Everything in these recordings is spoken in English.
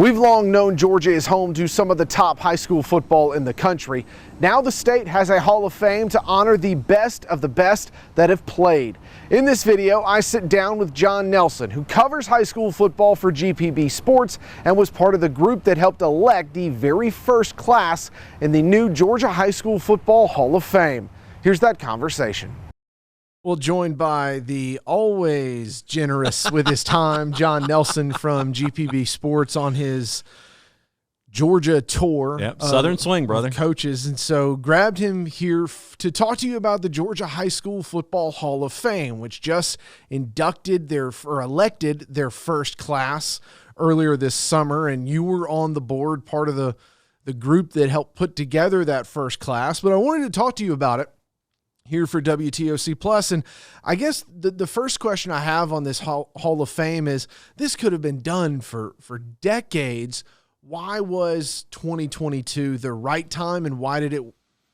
We've long known Georgia is home to some of the top high school football in the country. Now the state has a Hall of Fame to honor the best of the best that have played. In this video, I sit down with John Nelson, who covers high school football for GPB Sports and was part of the group that helped elect the very first class in the new Georgia High School Football Hall of Fame. Here's that conversation. Well, joined by the always generous with his time, John Nelson from GPB Sports on his Georgia tour. Yep, Southern Swing, brother. Coaches. And so grabbed him here to talk to you about the Georgia High School Football Hall of Fame, which just elected their first class earlier this summer. And you were on the board, part of the group that helped put together that first class. But I wanted to talk to you about it here for WTOC Plus. And I guess the first question I have on this Hall of Fame is, this could have been done for decades. Why was 2022 the right time, and why did it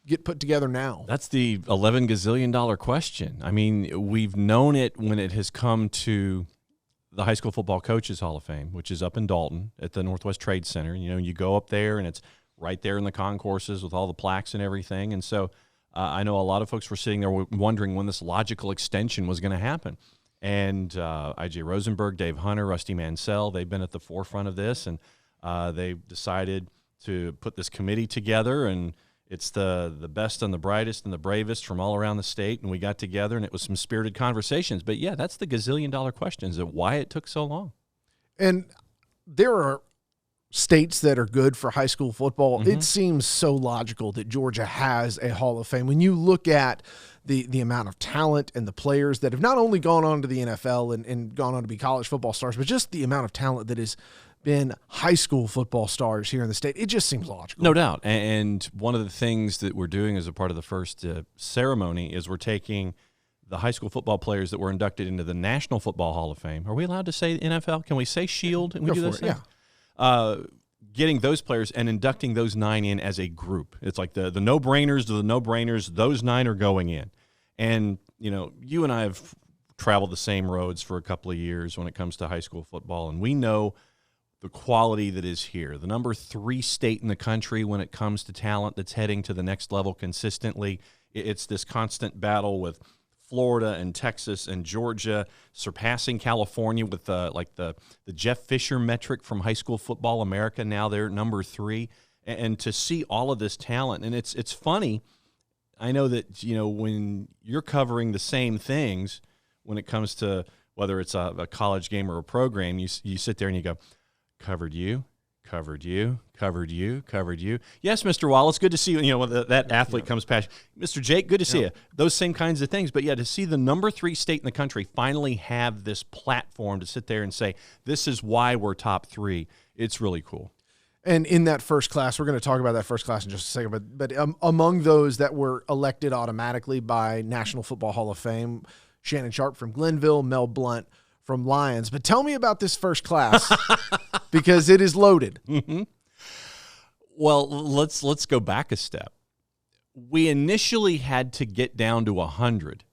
get put together now? That's the $11 gazillion question. I mean, we've known it when it has come to the High School Football Coaches Hall of Fame, which is up in Dalton at the Northwest Trade Center. You know, you go up there and it's right there in the concourses with all the plaques and everything. And so I know a lot of folks were sitting there wondering when this logical extension was going to happen. And I.J. Rosenberg, Dave Hunter, Rusty Mansell, they've been at the forefront of this, and they decided to put this committee together, and it's the best and the brightest and the bravest from all around the state, and we got together, and it was some spirited conversations. But, yeah, that's the gazillion-dollar question, is why it took so long. And there are states that are good for high school football. It seems so logical that Georgia has a Hall of Fame. When you look at the amount of talent and the players that have not only gone on to the NFL and gone on to be college football stars, but just the amount of talent that has been high school football stars here in the state, it just seems logical. No doubt. And one of the things that we're doing as a part of the first ceremony is we're taking the high school football players that were inducted into the National Football Hall of Fame. Are we allowed to say NFL? Can we say Shield? And we do those things? Yeah. Getting those players and inducting those 9 in as a group. It's like the no-brainers to the no-brainers. Those 9 are going in. And, you know, you and I have traveled the same roads for a couple of years when it comes to high school football, and we know the quality that is here. The number 3 state in the country when it comes to talent that's heading to the next level consistently. It's this constant battle with Florida and Texas and Georgia, surpassing California with the Jeff Fisher metric from High School Football America. Now they're number 3, and to see all of this talent, and it's funny. I know that, you know, when you're covering the same things when it comes to whether it's a college game or a program, you sit there and you go, covered you. Covered you, covered you, covered you. Yes, Mr. Wallace, good to see you. You know, when that athlete comes past you. Mr. Jake, good to see you. Those same kinds of things. But, yeah, to see the number 3 state in the country finally have this platform to sit there and say, this is why we're top 3, it's really cool. And in that first class, we're going to talk about that first class in just a second, but among those that were elected automatically by National Football Hall of Fame, Shannon Sharp from Glenville, Mel Blunt from Lions. But tell me about this first class because it is loaded. Well, let's go back a step. We initially had to get down to 100.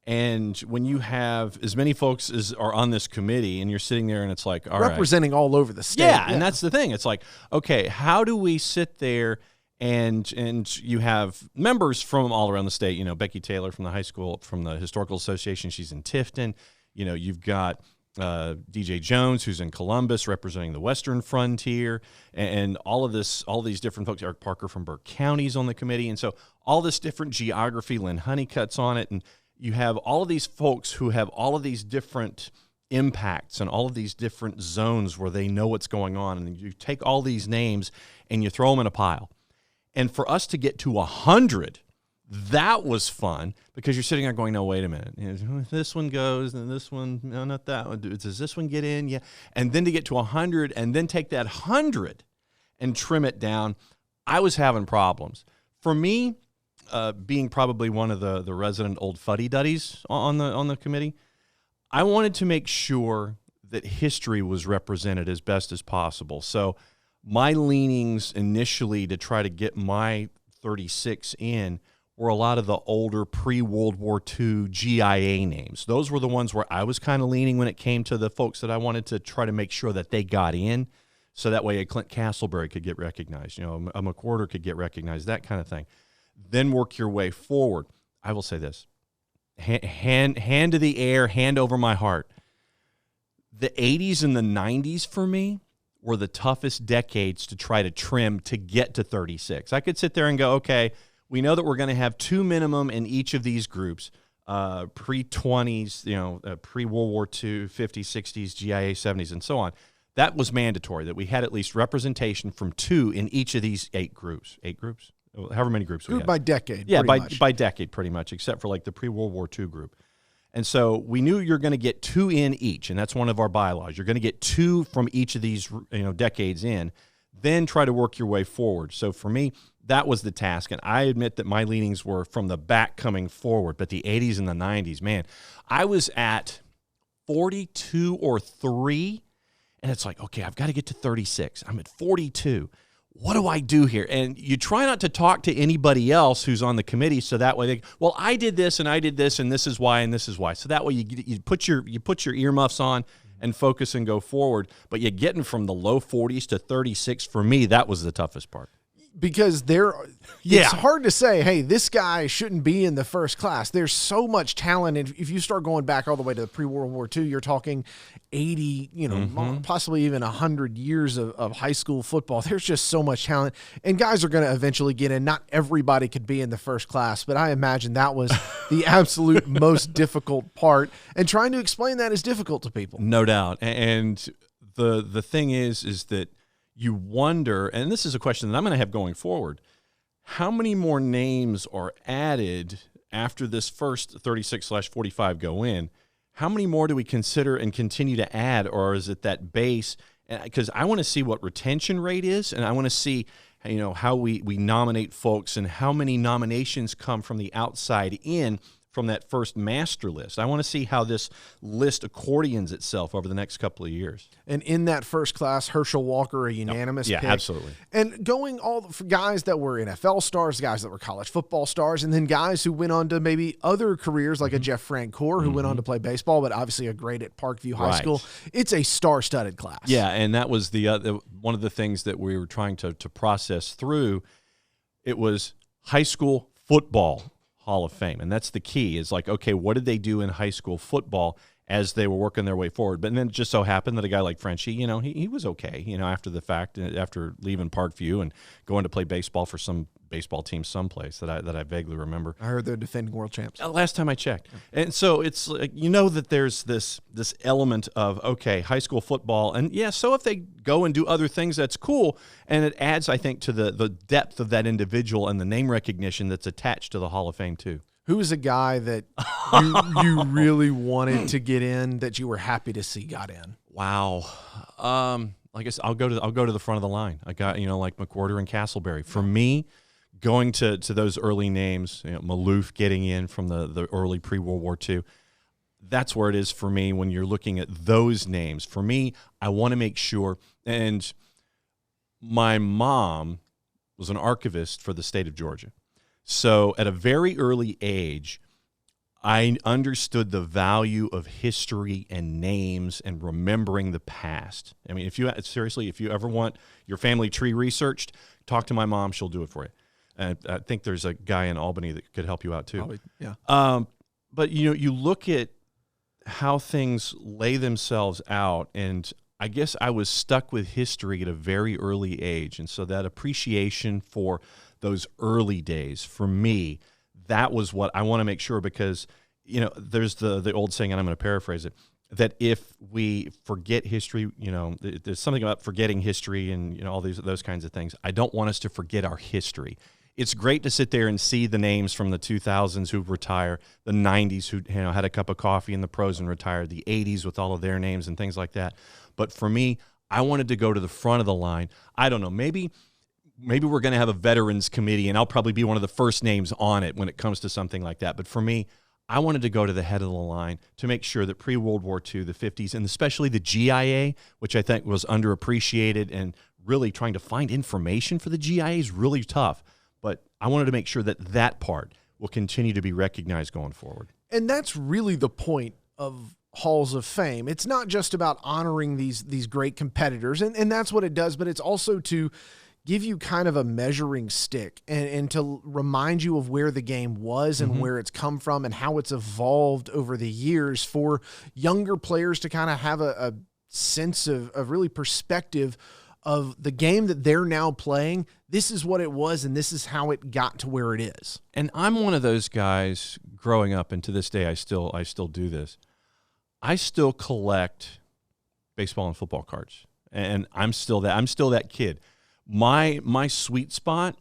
And when you have as many folks as are on this committee and you're sitting there and it's like, all representing all over the state. Yeah, and that's the thing. It's like, okay, how do we sit there and you have members from all around the state, you know, Becky Taylor from the high school, from the Historical Association, she's in Tifton. You know, you've got DJ Jones, who's in Columbus, representing the Western Frontier, and all these different folks. Eric Parker from Burke County's on the committee, and so all this different geography. Lynn Honeycutt's on it, and you have all of these folks who have all of these different impacts and all of these different zones where they know what's going on, and you take all these names and you throw them in a pile. And for us to get to 100. That was fun because you're sitting there going, no, wait a minute. You know, this one goes and this one, no, not that one. Does this one get in? Yeah. And then to get to 100 and then take that 100 and trim it down, I was having problems. For me, being probably one of the resident old fuddy-duddies on the committee, I wanted to make sure that history was represented as best as possible. So my leanings initially to try to get my 36 in were a lot of the older pre-World War II GIA names. Those were the ones where I was kind of leaning when it came to the folks that I wanted to try to make sure that they got in. So that way a Clint Castleberry could get recognized, a McWhorter could get recognized, that kind of thing. Then work your way forward. I will say this, hand to the air, hand over my heart. The 80s and the 90s for me were the toughest decades to try to trim to get to 36. I could sit there and go, okay, we know that we're going to have 2 minimum in each of these groups, pre-20s, pre-World War II, 50s, 60s, GIA 70s, and so on. That was mandatory, that we had at least representation from 2 in each of these 8 groups. 8 groups? However many groups we had. Group by decade, yeah, much. by decade, pretty much, except for like the pre-World War II group. And so we knew you're going to get 2 in each, and that's one of our bylaws. You're going to get 2 from each of these decades in, then try to work your way forward. So for me, that was the task, and I admit that my leanings were from the back coming forward, but the 80s and the 90s, man, I was at 42 or 3, and it's like, okay, I've got to get to 36. I'm at 42. What do I do here? And you try not to talk to anybody else who's on the committee, so that way well, I did this and this is why and this is why. So that way you put your earmuffs on and focus and go forward. But you're getting from the low 40s to 36. For me, that was the toughest part. Because it's hard to say, hey, this guy shouldn't be in the first class. There's so much talent. And if you start going back all the way to the pre-World War II, you're talking 80, possibly even 100 years of high school football. There's just so much talent. And guys are going to eventually get in. Not everybody could be in the first class, but I imagine that was the absolute most difficult part. And trying to explain that is difficult to people. No doubt. And the thing is that you wonder, and this is a question that I'm going to have going forward, how many more names are added after this first 36/45 go in? How many more do we consider and continue to add, or is it that base? Because I want to see what retention rate is, and I want to see how we nominate folks and how many nominations come from the outside in from that first master list. I want to see how this list accordions itself over the next couple of years. And in that first class, Herschel Walker, a unanimous pick. Yeah, absolutely. And going for guys that were NFL stars, guys that were college football stars, and then guys who went on to maybe other careers, like a Jeff Francoeur, who went on to play baseball, but obviously a great at Parkview High School. It's a star-studded class. Yeah, and that was the one of the things that we were trying to process through. It was high school football Hall of Fame. And that's the key, is like, okay, what did they do in high school football as they were working their way forward? But then it just so happened that a guy like Frenchie, he was okay, after the fact, after leaving Parkview and going to play baseball for some baseball team someplace that I vaguely remember. I heard they're defending world champs. Last time I checked. And so it's like, that there's this element of, okay, high school football. And yeah, so if they go and do other things, that's cool. And it adds, I think, to the depth of that individual and the name recognition that's attached to the Hall of Fame too. Who is a guy that you really wanted to get in that you were happy to see got in? Wow. I guess I'll go to the front of the line. I got, like McWhorter and Castleberry. For me, going to those early names, Maloof getting in from the early pre-World War II, that's where it is for me when you're looking at those names. For me, I want to make sure, and my mom was an archivist for the state of Georgia. So at a very early age, I understood the value of history and names and remembering the past. I mean, if you ever want your family tree researched, talk to my mom. She'll do it for you. And I think there's a guy in Albany that could help you out too. Probably, yeah. But you look at how things lay themselves out, and I guess I was stuck with history at a very early age, and so that appreciation for those early days, for me, that was what I want to make sure, because there's the old saying, and I'm going to paraphrase it, that if we forget history, there's something about forgetting history and all those kinds of things. I don't want us to forget our history. It's great to sit there and see the names from the 2000s who retire, the 90s who had a cup of coffee in the pros and retired, the 80s with all of their names and things like that. But for me, I wanted to go to the front of the line. I don't know, maybe we're going to have a veterans committee, and I'll probably be one of the first names on it when it comes to something like that. But for me, I wanted to go to the head of the line to make sure that pre-World War II, the 50s, and especially the GIA, which I think was underappreciated, and really trying to find information for the GIA is really tough. But I wanted to make sure that part will continue to be recognized going forward. And that's really the point of halls of fame. It's not just about honoring these great competitors, and that's what it does, but it's also to give you kind of a measuring stick and to remind you of where the game was and where it's come from and how it's evolved over the years for younger players to kind of have a sense of really perspective of the game that they're now playing. This is what it was, and this is how it got to where it is. And I'm one of those guys growing up, and to this day I still do this. I still collect baseball and football cards, and I'm still that kid. My sweet spot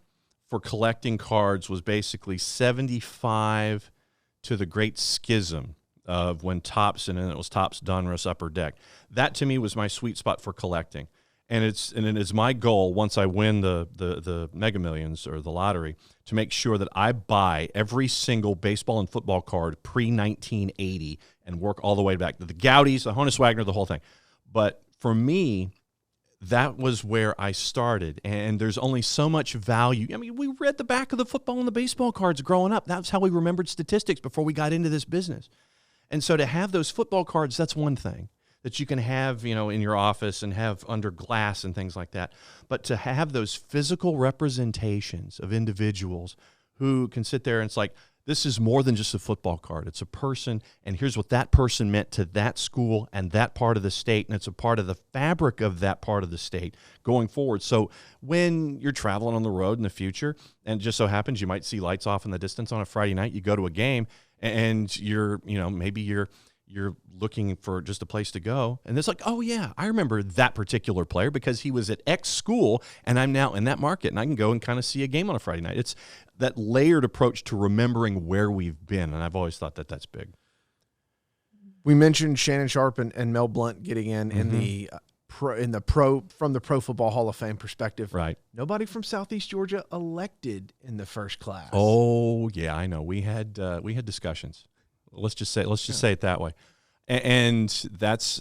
for collecting cards was basically 75 to the Great Schism of when Topps, and then it was Topps, Donruss, Upper Deck. That to me was my sweet spot for collecting. And it is my goal, once I win the Mega Millions or the lottery, to make sure that I buy every single baseball and football card pre-1980 and work all the way back to the Goudeys, the Honus Wagner, the whole thing. But for me, that was where I started, and there's only so much value. I mean, we read the back of the football and the baseball cards growing up. That's how we remembered statistics before we got into this business. And so to have those football cards, that's one thing that you can have, in your office and have under glass and things like that. But to have those physical representations of individuals who can sit there and it's like, this is more than just a football card. It's a person, and here's what that person meant to that school and that part of the state, and it's a part of the fabric of that part of the state going forward. So when you're traveling on the road in the future, and it just so happens you might see lights off in the distance on a Friday night, you go to a game, and maybe you're looking for just a place to go, and it's like, oh yeah, I remember that particular player because he was at X school, and I'm now in that market, and I can go and kind of see a game on a Friday night. It's that layered approach to remembering where we've been, and I've always thought that that's big. We mentioned Shannon Sharpe and Mel Blount getting in the from the Pro Football Hall of Fame perspective. Right. Nobody from Southeast Georgia elected in the first class. Oh yeah, I know. We had discussions. Let's just say it that way, and that's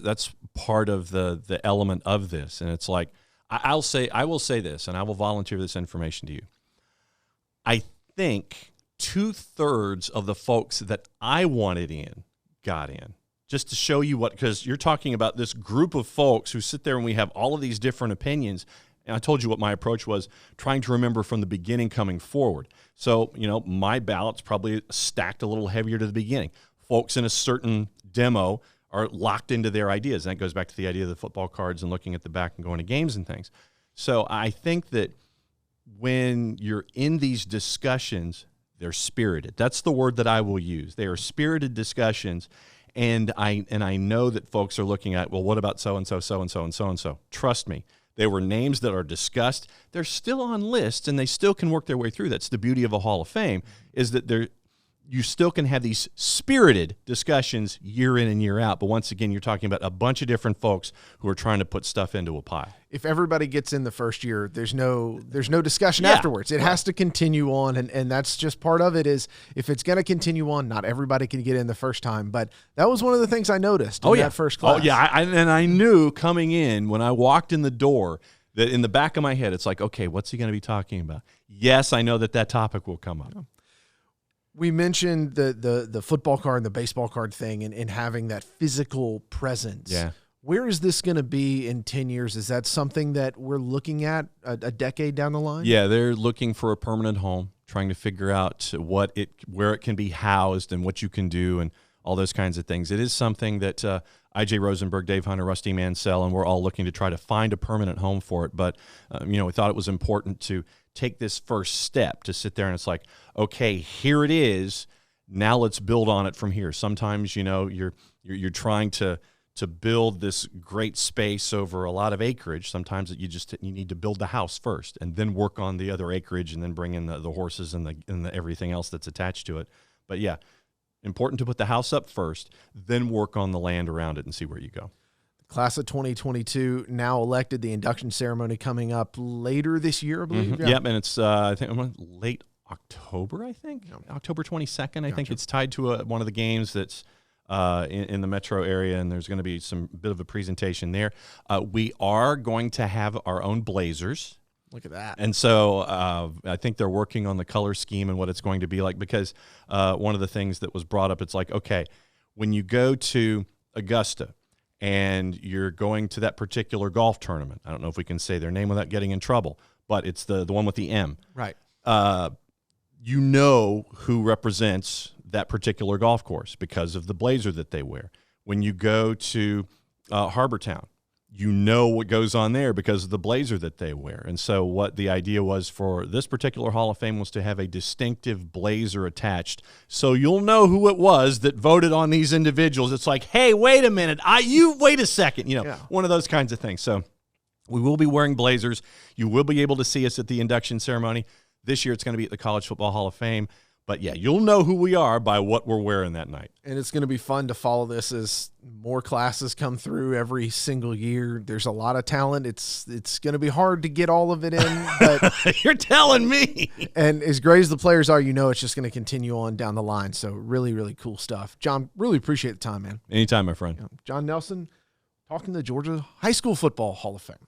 part of the element of this. And it's like I will say this, and I will volunteer this information to you. I think 2/3 of the folks that I wanted in got in, just to show you because you're talking about this group of folks who sit there and we have all of these different opinions. And I told you what my approach was, trying to remember from the beginning coming forward. So, my ballot's probably stacked a little heavier to the beginning. Folks in a certain demo are locked into their ideas. And that goes back to the idea of the football cards and looking at the back and going to games and things. So I think that when you're in these discussions, they're spirited. That's the word that I will use. They are spirited discussions. And I know that folks are looking at, well, what about so-and-so, so-and-so, and so-and-so? Trust me. They were names that are discussed. They're still on lists, and they still can work their way through. That's the beauty of a Hall of Fame, is that you still can have these spirited discussions year in and year out. But once again, you're talking about a bunch of different folks who are trying to put stuff into a pie. If everybody gets in the first year, there's no discussion afterwards. It has to continue on, and that's just part of it. Is if it's going to continue on, not everybody can get in the first time. But that was one of the things I noticed in that first class. Oh yeah, I knew coming in when I walked in the door that in the back of my head, it's like, okay, what's he going to be talking about? Yes, I know that topic will come up. We mentioned the football card and the baseball card thing and having that physical presence. Yeah. Where is this going to be in 10 years? Is that something that we're looking at a decade down the line? Yeah, they're looking for a permanent home, trying to figure out where it can be housed and what you can do and all those kinds of things. It is something that I.J. Rosenberg, Dave Hunter, Rusty Mansell, and we're all looking to try to find a permanent home for it. But, we thought it was important to take this first step to sit there and it's like, okay, here it is. Now let's build on it from here. Sometimes, you're trying to build this great space over a lot of acreage. Sometimes you need to build the house first and then work on the other acreage and then bring in the horses and the everything else that's attached to it. But yeah, important to put the house up first, then work on the land around it and see where you go. Class of 2022 now elected. The induction ceremony coming up later this year, I believe. Mm-hmm. Yep, and it's I think late October. I think October 22nd. I think it's tied to one of the games that's in the metro area, and there's going to be some bit of a presentation there. We are going to have our own blazers. Look at that. And so I think they're working on the color scheme and what it's going to be like because one of the things that was brought up, it's like, okay, when you go to Augusta and you're going to that particular golf tournament, I don't know if we can say their name without getting in trouble, but it's the one with the M. Right. You know who represents that particular golf course because of the blazer that they wear. When you go to Harbortown, you know what goes on there because of the blazer that they wear. And so what the idea was for this particular Hall of Fame was to have a distinctive blazer attached. So you'll know who it was that voted on these individuals. It's like, hey, wait a minute. You wait a second. One of those kinds of things. So we will be wearing blazers. You will be able to see us at the induction ceremony. This year it's going to be at the College Football Hall of Fame. But, yeah, you'll know who we are by what we're wearing that night. And it's going to be fun to follow this as more classes come through every single year. There's a lot of talent. It's going to be hard to get all of it in. But you're telling me. And as great as the players are, it's just going to continue on down the line. So really, really cool stuff. John, really appreciate the time, man. Anytime, my friend. John Nelson talking to the Georgia High School Football Hall of Fame.